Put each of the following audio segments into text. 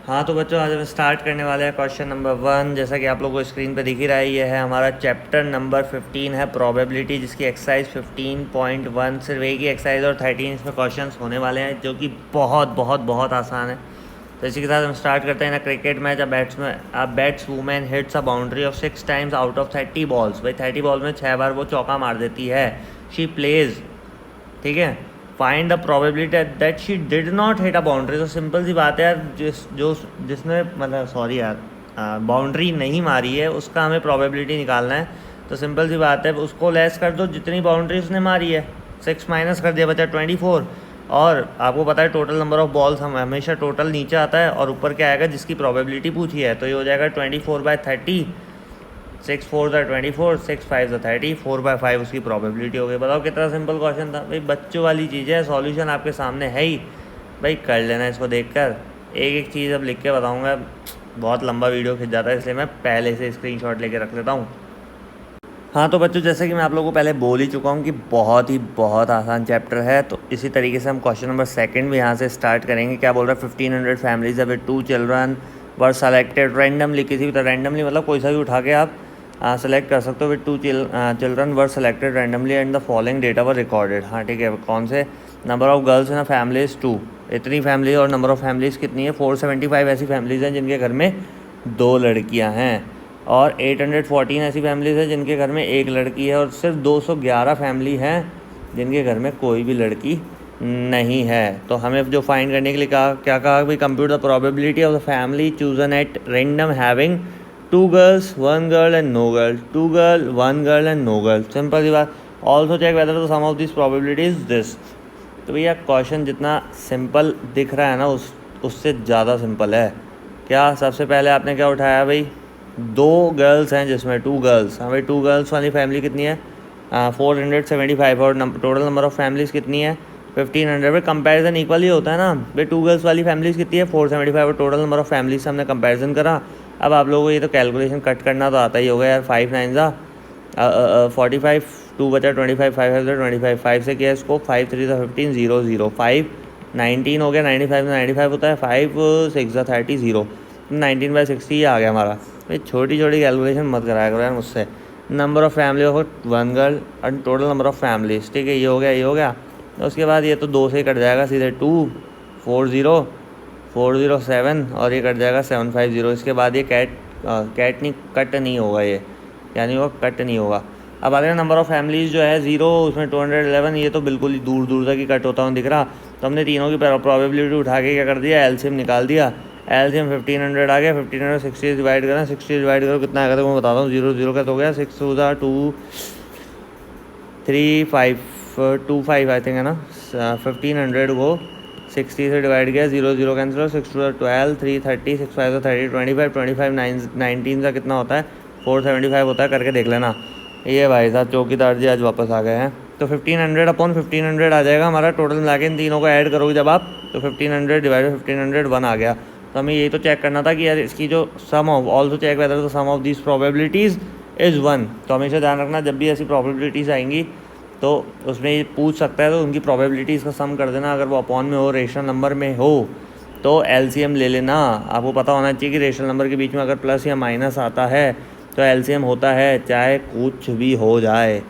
हाँ तो बच्चों आज हम स्टार्ट करने वाले हैं क्वेश्चन नंबर 1। जैसा कि आप लोगों को स्क्रीन पे दिख ही रहा है, ये है हमारा चैप्टर नंबर 15 है प्रोबेबिलिटी, जिसकी एक्सरसाइज 15.1 सिर्फ एक ही एक्सरसाइज और 13 इसमें क्वेश्चंस होने वाले हैं, जो कि बहुत बहुत बहुत आसान है। तो इसी के साथ हम स्टार्ट करते हैं ना। Cricket match a batswoman hits a boundary of 6 times out of 30 balls. भाई 30 बॉल में 6 बार वो चौका मार देती है। शी प्लेज, ठीक है, find the probability that she did not hit a boundary. तो सिंपल सी बात है यार, जिसने मतलब सॉरी यार बाउंड्री नहीं मारी है उसका हमें प्रोबेबिलिटी निकालना है। तो सिंपल सी बात है, उसको लेस कर दो जितनी बाउंड्री उसने मारी है, 6 माइनस कर दिया, बचा 24। और आपको पता है टोटल नंबर ऑफ बॉल्स हम हमेशा टोटल नीचे आता है और ऊपर क्या आएगा जिसकी प्रोबेबिलिटी पूछी है। तो ये हो जाएगा 24/30, 6 4 24, 6 5 30, 4/5 उसकी प्रोबेबिलिटी हो गई। बताओ कितना सिंपल क्वेश्चन था भाई, बच्चों वाली चीज़ है, सॉल्यूशन आपके सामने है ही, भाई कर लेना इसको देखकर। एक एक चीज़ अब लिख के बताऊँगा, बहुत लंबा वीडियो खिंच जाता है, इसलिए मैं पहले से स्क्रीनशॉट लेके रख लेता हूँ। हाँ तो बच्चों, जैसे कि मैं आप लोगों को पहले बोल ही चुका हूँ कि बहुत आसान चैप्टर है। तो इसी तरीके से हम क्वेश्चन नंबर 2 भी यहाँ से स्टार्ट करेंगे। क्या बोल रहा है, 1500 families with 2 children were selected randomly. किसी भी तरह रैंडमली मतलब कोई सा भी उठा के आप सेलेक्ट कर सकते हो। With 2 children were selected randomly and the following data were recorded. हाँ ठीक है, कौन से number of girls in a families 2, इतनी फैमिली, और नंबर ऑफ फैमिलीज़ कितनी है 475 ऐसी फैमिलीज़ हैं जिनके घर में 2 लड़कियाँ हैं, और 814 ऐसी फैमिलीज़ हैं जिनके घर में 1 लड़की है, और सिर्फ 211 फैमिली हैं जिनके घर में कोई भी लड़की नहीं है। तो हमें जो फाइंड करने के लिए क्या कहा भाई, compute the probability of the family chosen at random having 2 girls 1 girl and no girl, 2 girl 1 girl and no girl. Simple सी बात। Also check whether the sum of this probability is this. तो भैया question जितना simple दिख रहा है ना उससे ज़्यादा सिंपल है। क्या सबसे पहले आपने क्या उठाया भाई, 2 गर्ल्स हैं जिसमें 2 गर्ल्स। हाँ भाई 2 गर्ल्स वाली फैमिली कितनी है 475, और टोटल नंबर ऑफ फैमिलीज़ कितनी है 1500। भाई कंपैरिजन इक्वल ही होता है ना भाई, 2 गर्ल्स वाली फैमिलीज़ कितनी है 475, और टोटल नंबर ऑफ फैमिलीज से हमने कंपैरिजन करा। अब आप लोगों को ये तो कैलकुलेशन कट करना तो आता ही होगा यार। 5 9 45, 2 बचा 25, 5 25, 5 से किया इसको, 5 3 15, 0 0, 5 19 हो गया, 95 में 95 होता है, 5 6 30, 0, 19/60 आ गया हमारा। भाई छोटी छोटी कैलकुलेशन मत कराया करो यार मुझसे। Number of family of 1 girl और टोटल नंबर ऑफ़ फैमिलीज, ठीक है, ये हो गया ये हो गया। उसके बाद ये तो 2 से कट जाएगा सीधे, 2 40 407, और ये कट जाएगा 750। इसके बाद ये कैट नहीं कट नहीं होगा, ये यानी वो कट नहीं होगा। अब आ गया नंबर ऑफ़ फैमिलीज़ जो है 0, उसमें 211, ये तो बिल्कुल ही दूर दूर तक ही कट होता हूँ दिख रहा। तो हमने तीनों की प्रोबेबिलिटी उठा के क्या कर दिया, एलसीएम निकाल दिया। एलसीएम 1500 आ गया, 1500 60 डिवाइड करना, 60 डिवाइड करो कितना आएगा तो मैं बताता हूँ। 0 0 का तो हो गया, 6 2 3 5 2 5 आई थिंक है ना। 1500 को 60 से डिवाइड किया, 0 0 कैंसिल, 6 2 12, 3 30, 6 5 30, 25 19 का कितना होता है 475 होता है, करके देख लेना। ये भाई साहब चौकीदार जी आज वापस आ गए हैं। तो 1500 अपॉन 1500 आ जाएगा हमारा टोटल मिला के, इन तीनों को ऐड करोगे जब आप, तो 1500 डिवाइड 1500 1 आ गया। तो हमें यही तो चेक करना था कि यार इसकी जो sum of, also check whether the sum of this probabilities is 1। तो हमेशा ध्यान रखना जब भी ऐसी प्रोबेबिलिटीज़ आएंगी तो उसमें ये पूछ सकता है, तो उनकी प्रोबेबिलिटीज़ का सम कर देना। अगर वो अपॉन में हो, रेशनल नंबर में हो, तो एलसीएम ले लेना। आपको पता होना चाहिए कि रेशनल नंबर के बीच में अगर प्लस या माइनस आता है तो एलसीएम होता है, चाहे कुछ भी हो जाए।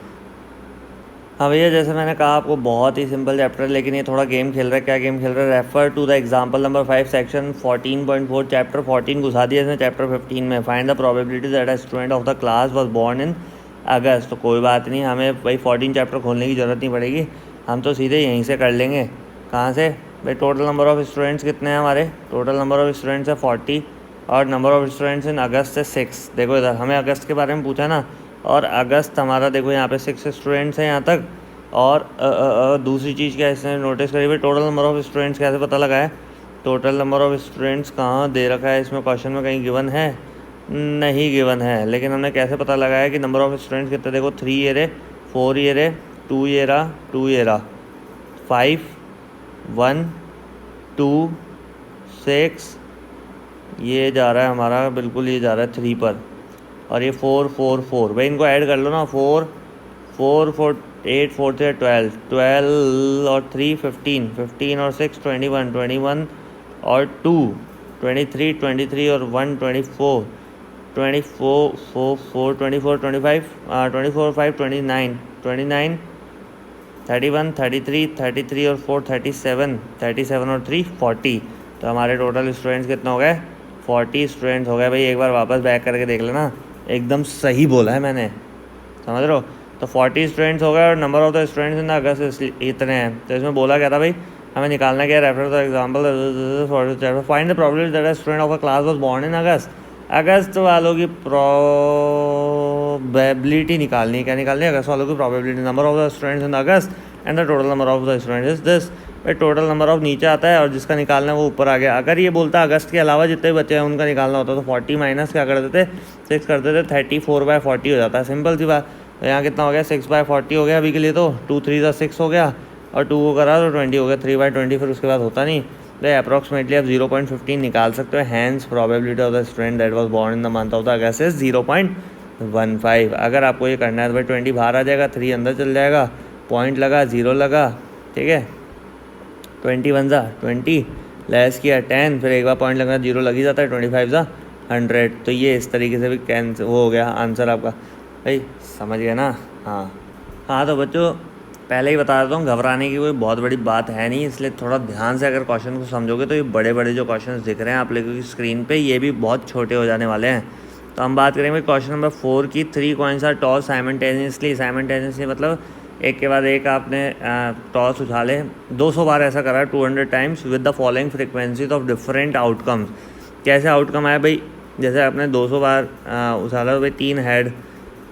हाँ भैया, जैसे मैंने कहा आपको बहुत ही सिंपल चैप्टर है, लेकिन ये थोड़ा गेम खेल रहा है। क्या गेम खेल रहा है, refer to the example number 5 section 14.4, chapter 14 घुसा दिया इसमें चैप्टर 15 में। Find the probability that a student of the class was born in August. तो कोई बात नहीं, हमें भाई 14 चैप्टर खोलने की ज़रूरत नहीं पड़ेगी, हम तो सीधे यहीं से कर लेंगे। कहाँ से भाई, टोटल नंबर ऑफ़ स्टूडेंट्स कितने हैं हमारे, टोटल नंबर ऑफ़ स्टूडेंट्स है 40, और नंबर ऑफ़ स्टूडेंट्स इन अगस्त है 6। देखो इधर हमें अगस्त के बारे में पूछा ना, और अगस्त हमारा देखो यहाँ पे 6 स्टूडेंट्स हैं यहाँ तक। और दूसरी चीज़ क्या इसने नोटिस करी भाई, टोटल नंबर ऑफ़ स्टूडेंट्स कैसे पता लगा है, टोटल नंबर ऑफ़ स्टूडेंट्स कहाँ दे रखा है इसमें, क्वेश्चन में कहीं गिवन है नहीं गिवन है, लेकिन हमने कैसे पता लगाया कि नंबर ऑफ़ स्टूडेंट्स कितने, देखो 3 ये रहे, 4 ये रहे, 2 ये रहा, 2 ये रहा, 5 1 2 6, ये जा रहा है हमारा बिल्कुल, ये जा रहा है 3 पर, और ये 4 4 4, भाई इनको ऐड कर लो ना, 4 4 4 8 4 3 12 12 और 3 15 15 और 6 21 21 और 2 23, 23 और 1, 24, 24, 4, 4, 24, 25, 24, 5, 29, 29, 31, 33, 33 और 4, 37, 37 और 3, 40। तो हमारे टोटल स्टूडेंट्स कितने हो गए? 40 स्टूडेंट्स हो गए भाई। एक बार वापस बैक करके देख लेना, एकदम सही बोला है मैंने, समझ रहे हो? तो 40 स्टूडेंट्स हो गए और number of the students in the August इतने हैं। तो इसमें बोला क्या था भाई, हमें निकालना क्या है? Refer the example, find the probability that a student of a class was born in August. अगस्त वालों की प्रोबेबिलिटी निकालनी है। क्या निकालनी है? अगस्त वालों की probability. Number of the students in the August and the total number of the students is this. भाई टोटल नंबर ऑफ नीचे आता है और जिसका निकालना है वो ऊपर आ गया। अगर ये बोलता अगस्त के अलावा जितने बच्चे हैं उनका निकालना होता तो 40 माइनस क्या कर देते? 6 कर देते, 34/40 हो जाता है। सिंपल सी बात। तो यहाँ कितना हो गया? 6/40 हो गया अभी के लिए। तो 2 3 6 हो गया और 2 को करा तो 20 हो गया। 3/20 फिर उसके बाद होता नहीं। तो अप्रॉक्सीमेटली आप 0.15 निकाल सकते हो। Hence probability of the student that was born in the month of the August is 0.15। अगर आपको ये करना है तो भाई 20 बाहर आ जाएगा, 3 अंदर चल जाएगा, पॉइंट लगा, 0 लगा, ठीक है। 20 1 ज़ा 20, लेस किया 10, फिर एक बार पॉइंट लगना, 0 लग ही जाता है। 25 ज़ा 100। तो ये इस तरीके से भी कैंसिल हो गया आंसर आपका। भाई समझ गए ना? हाँ तो बच्चों पहले ही बता देता हूँ, घबराने की कोई बहुत बड़ी बात है नहीं। इसलिए थोड़ा ध्यान से अगर क्वेश्चन को समझोगे तो ये बड़े बड़े जो क्वेश्चन दिख रहे हैं आप लोगों की स्क्रीन पे, ये भी बहुत छोटे हो जाने वाले हैं। तो हम बात करेंगे क्वेश्चन नंबर 4 की। 3 coins are toss simultaneously. Simultaneously मतलब एक के बाद एक आपने टॉस उछाले 200 बार, ऐसा करा 200 times with the following frequencies of different outcomes. कैसे आउटकम आया भाई? जैसे आपने 200 बार उछाला तो भाई 3 हेड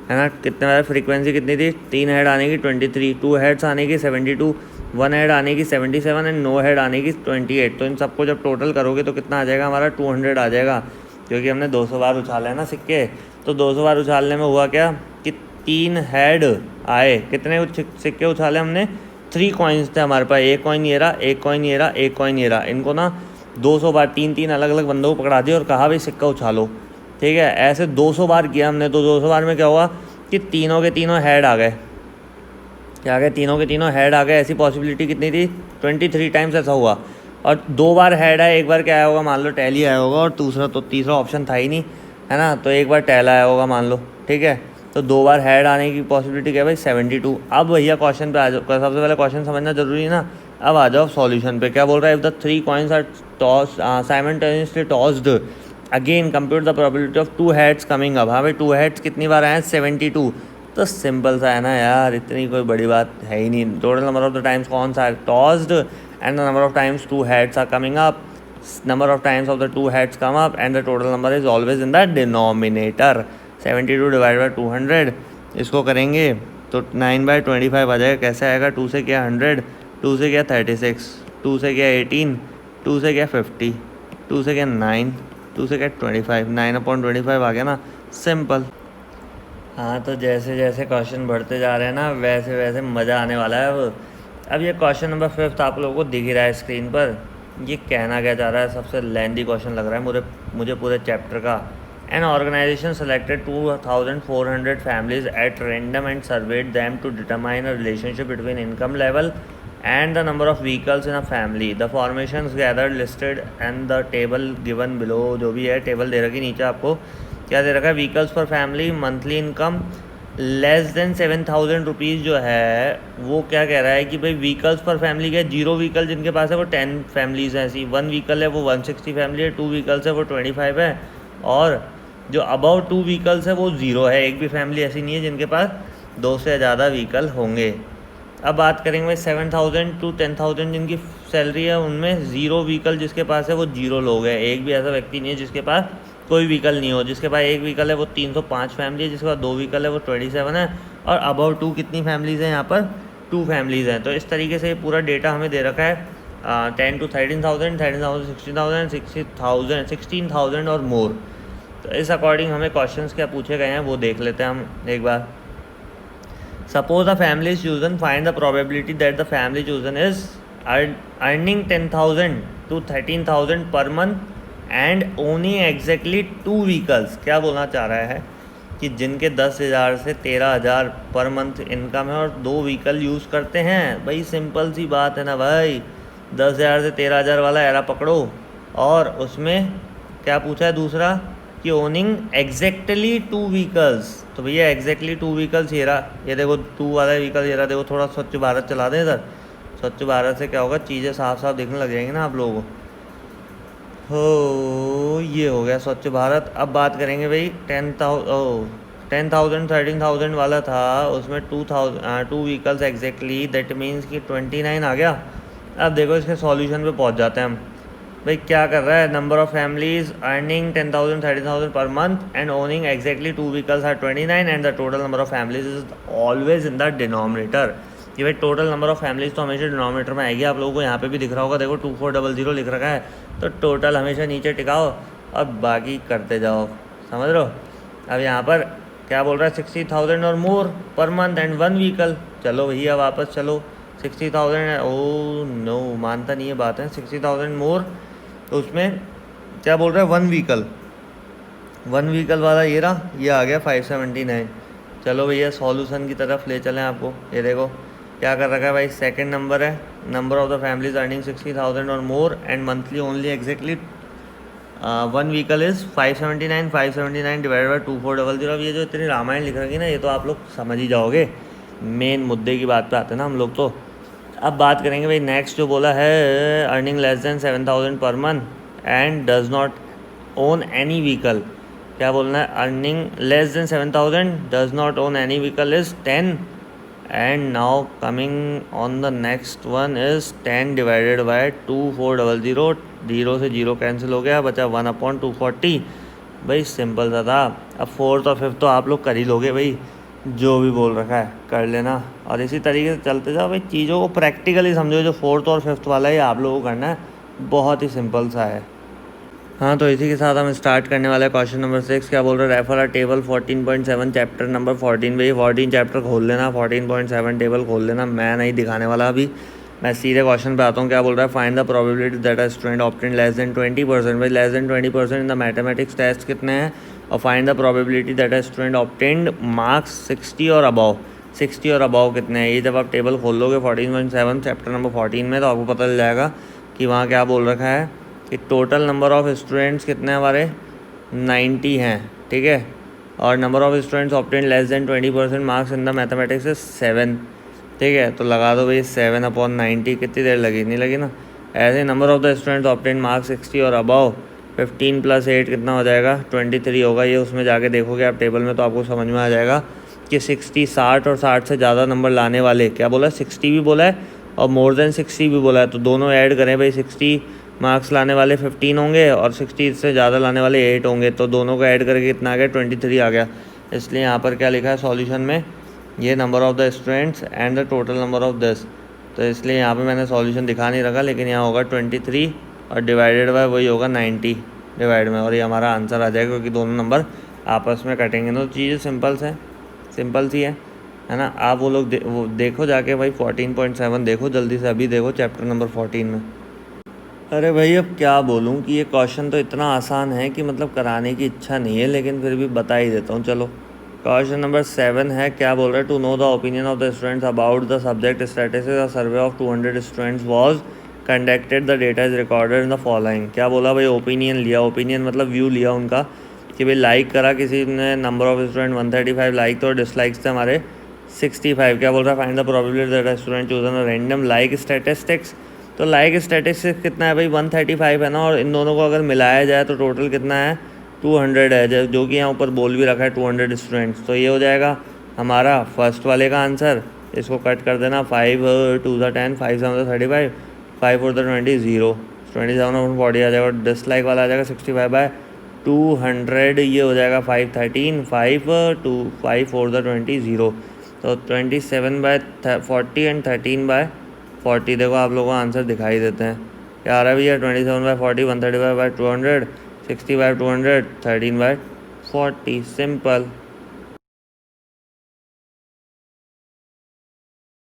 है ना। कितने बार फ्रीक्वेंसी कितनी थी? 3 हेड आने की 23, 2 हेड्स आने की 72, 1 हेड आने की 77 एंड नो हेड आने की 28। तो इन सबको जब टोटल करोगे तो कितना आ जाएगा हमारा? 200 आ जाएगा, क्योंकि हमने 200 बार उछाला है ना सिक्के। तो 200 बार उछालने में हुआ क्या कि 3 हेड आए। कितने सिक्के उछाले हमने? 3 कॉइन्स थे हमारे पास। एक कॉइन ये रहा, एक कॉइन ये रहा, एक कॉइन ये रहा। इनको ना 200 बार 3 अलग अलग बंदों को पकड़ा दिया और कहा भाई सिक्का उछालो, ठीक है। ऐसे 200 बार किया हमने। तो 200 बार में क्या हुआ कि तीनों के तीनों हेड आ गए। क्या आ गए? तीनों के तीनों हेड आ गए। ऐसी पॉसिबिलिटी कितनी थी? 23 टाइम्स ऐसा हुआ। और 2 बार हेड आया, एक बार क्या आया होगा? मान लो टेल ही आया होगा, और तीसरा ऑप्शन था ही नहीं, है ना। तो एक बार टेल आया होगा मान लो, ठीक है। तो 2 बार हेड आने की पॉसिबिलिटी क्या है भाई? 72। अब भैया क्वेश्चन पे आ जाओ। सबसे पहले क्वेश्चन समझना जरूरी है ना। अब आ जाओ सॉल्यूशन पे। क्या बोल रहा है? If the 3 coins are toss simultaneously tossed again compute the probability of 2 heads coming up. हाँ भाई 2 हेड्स कितनी बार आए हैं? 72। तो सिंपल सा है ना यार, इतनी कोई बड़ी बात है ही नहीं। Total number of the times कौन सा है? Tossed and the number of times 2 heads are coming up. Number of times of the 2 heads come up and the total number is always in the denominator. 72 divide by 200, इसको करेंगे तो 9/25 आ जाएगा। कैसे आएगा? 2 से किया 100, 2 से किया 36, 2 से किया 18, 2 से किया 50, 2 से किया 9, 2 से किया 25, 9/25 आ गया ना। सिंपल। हाँ तो जैसे जैसे क्वेश्चन बढ़ते जा रहे हैं ना, वैसे वैसे मज़ा आने वाला है। अब ये क्वेश्चन नंबर 5 आप लोगों को दिख ही रहा है स्क्रीन पर। ये कहना क्या चाह रहा है? सबसे लेंथी क्वेश्चन लग रहा है मुझे पूरे चैप्टर का। An organization selected 2,400 families at random and surveyed them to determine a relationship between income level and the number of vehicles in a family. The formations gathered listed and the table given below। जो भी है table दे रखी नीचे आपको। क्या दे रखा है? Vehicles पर family, monthly income less than 7,000 rupees जो है वो क्या कह रहा है कि भाई व्हीकल्स पर फैमिली क्या? 0 व्हीकल जिनके पास है वो 10 फैमिलीज़ हैं ऐसी। 1 व्हीकल है वो 160 फैमिली है, 2 व्हीकल्स है वो 25 है, और जो अबाउ 2 व्हीकल्स है वो 0 है। एक भी फैमिली ऐसी नहीं है जिनके पास 2 से ज़्यादा व्हीकल होंगे। अब बात करेंगे भाई 7,000 to 10,000 जिनकी सैलरी है, उनमें 0 व्हीकल जिसके पास है वो 0 लोग हैं। एक भी ऐसा व्यक्ति नहीं है जिसके पास कोई व्हीकल नहीं हो। जिसके पास 1 व्हीकल है वो 305 फैमिली है, जिसके पास 2 व्हीकल है वो 27 है, और अबाउ 2 कितनी फैमिलीज़ हैं यहाँ पर? 2 फैमिलीज़ हैं। तो इस तरीके से पूरा डेटा हमें दे रखा है 10 to 13,000, 13,000 16,000, 60,000 16,000 और मोर। तो इस अकॉर्डिंग हमें क्वेश्चंस क्या पूछे गए हैं वो देख लेते हैं हम एक बार। Suppose the family is chosen, find the probability that the family chosen is earning 10,000 to 13,000 per month and only exactly 2 vehicles. क्या बोलना चाह रहा है कि जिनके 10,000 से 13,000 पर मंथ इनकम है और 2 व्हीकल यूज़ करते हैं। भाई सिंपल सी बात है ना भाई, 10,000 से 13,000 वाला एरा पकड़ो, और उसमें क्या पूछा है दूसरा कि ओनिंग एग्जैक्टली 2 व्हीकल्स। तो भैया एग्जैक्टली 2 व्हीकल्स ये रहा, ये देखो 2 वाला व्हीकल ये रहा। देखो थोड़ा स्वच्छ भारत चला दें इधर। स्वच्छ भारत से क्या होगा, चीज़ें साफ साफ दिखने लग जाएंगी ना आप लोगों को। हो ये हो गया स्वच्छ भारत। अब बात करेंगे भाई 10,000 13,000 वाला था, उसमें 2 व्हीकल्स एग्जैक्टली, दैट मीन्स कि 29 आ गया। अब देखो इसके सॉल्यूशन पे पहुंच जाते हैं हम। भाई क्या कर रहा है, number of families earning 10,000 13,000 per month and owning exactly 2 vehicles are 29 and the total number of families is always in the denominator. ये भाई टोटल नंबर ऑफ फैमिलीज तो हमेशा डिनोमिनेटर में आएगी। आप लोगों को यहाँ पे भी दिख रहा होगा, देखो 2400 लिख रखा है, तो टोटल हमेशा नीचे टिकाओ और बाकी करते जाओ, समझ रहे हो। अब यहाँ पर क्या बोल रहा है, 60,000 और मोर पर मंथ एंड 1 व्हीकल। चलो भैया वापस चलो, 60,000, ओ नो मानता नहीं है बात है, 60,000 मोर, तो उसमें क्या बोल रहा है 1 व्हीकल। 1 व्हीकल वाला ये रहा, ये आ गया 579। चलो भैया सॉल्यूशन की तरफ ले चलें आपको। ये देखो क्या कर रखा है भाई, सेकंड नंबर है, number of the families earning 60,000 और more and monthly only exactly 1 vehicle is 579। 579 divide by 2400। अब ये जो इतनी रामायण लिख रखी ना, ये तो आप लोग समझ ही जाओगे, मेन मुद्दे की बात पे आते हैं ना हम लोग। तो अब बात करेंगे भाई नेक्स्ट जो बोला है, अर्निंग लेस देन 7,000 पर month and does not own any vehicle. क्या बोलना है, earning less than 7,000 does not own any vehicle is 10 and now coming on the next one is 10 divided by 2400। 0 से 0 कैंसिल हो गया, बचा 1/240। भाई सिंपल सा था। अब 4th और 5th तो आप लोग कर ही लोगे भाई, जो भी बोल रखा है कर लेना, और इसी तरीके से चलते जाओ भाई। चीज़ों को प्रैक्टिकली समझो, जो 4th और 5th वाला है आप लोगों को करना है, बहुत ही सिंपल सा है। हाँ तो इसी के साथ हम स्टार्ट करने वाले हैं क्वेश्चन नंबर 6। क्या बोल रहे हैं, refer a table 14.7 chapter number 14। भाई 14 चैप्टर खोल लेना, 14.7 टेबल खोल लेना, मैं नहीं दिखाने वाला अभी, मैं सीधे क्वेश्चन पे आता हूँ। क्या बोल रहा है, find the probability that a student obtain less than 20%। भाई less than 20% in the mathematics test कितने हैं, और find the probability that a student obtain marks 60 और अबव। 60 और अबव कितने हैं, ये जब आप टेबल खोल लोगे 14.7 चैप्टर नंबर 14 में, तो आपको पता चल जाएगा कि वहाँ क्या बोल रखा है कि टोटल नंबर ऑफ़ स्टूडेंट्स कितने हमारे 90 हैं, ठीक है, और number of students obtain less than 20% marks in the mathematics is 7, ठीक है। तो लगा दो भाई 7/90, कितनी देर लगी, नहीं लगी ना। ऐसे number of the students obtain marks 60 और अबव, 15 + 8 कितना हो जाएगा, 23 होगा। ये उसमें जाके देखोगे आप टेबल में, तो आपको समझ में आ जाएगा कि 60, 60 और 60 से ज़्यादा नंबर लाने वाले, क्या बोला है 60 भी बोला है और मोर देन 60 भी बोला है, तो दोनों ऐड करें भाई। 60 मार्क्स लाने वाले 15 होंगे और 60 से ज़्यादा लाने वाले 8 होंगे, तो दोनों को ऐड करके कितना आ गया, 23 आ गया। इसलिए यहाँ पर क्या लिखा है सॉल्यूशन में, ये number of the students and the total number of this, तो इसलिए यहाँ पे मैंने सॉल्यूशन दिखा नहीं रखा, लेकिन यहाँ होगा 23 और डिवाइडेड बाय वही होगा 90 डिवाइड में, और ये हमारा आंसर आ जाएगा, क्योंकि दोनों नंबर आपस में कटेंगे। तो चीज़ें सिंपल सी है ना। आप वो लोग वो देखो जाके भाई 14.7 देखो जल्दी से, अभी देखो चैप्टर नंबर 14 में। अरे भाई अब क्या बोलूँ कि ये क्वेश्चन तो इतना आसान है कि मतलब कराने की इच्छा नहीं है, लेकिन फिर भी बता ही देता हूँ। चलो क्वेश्चन नंबर 7 है, क्या बोल रहा है, to know the opinion of the students about the subject statistics, a survey of 200 students was conducted, the data is recorded in the following. क्या बोला भाई, ओपिनियन लिया, ओपिनियन मतलब व्यू लिया उनका, कि भाई लाइक करा किसी ने, नंबर ऑफ स्टूडेंट 135 लाइक थे और डिसलाइक्स थे हमारे 65। क्या बोल रहा है, find the probability that a student chosen a random like statistics. तो लाइक स्टैटिस्टिक्स कितना है भाई, 135 है ना, और इन दोनों को अगर मिलाया जाए तो टोटल कितना है, 200 है, जो कि यहाँ ऊपर बोल भी रखा है 200 स्टूडेंट्स। तो ये हो जाएगा हमारा फर्स्ट वाले का आंसर। इसको कट कर देना, 5 2 10, 5 7 35, 5 4 20, 0, 27 40 आ जाएगा, और डिसलाइक वाला आ जाएगा 65/200, ये हो जाएगा 5 13, 5 2 5 4 20, 0, तो 27/40 एंड 13/40। देखो आप लोगों को आंसर दिखाई देते हैं, क्या आ रहा है भैया, 27/40, 135/200, 60/200, 13/40, सिंपल।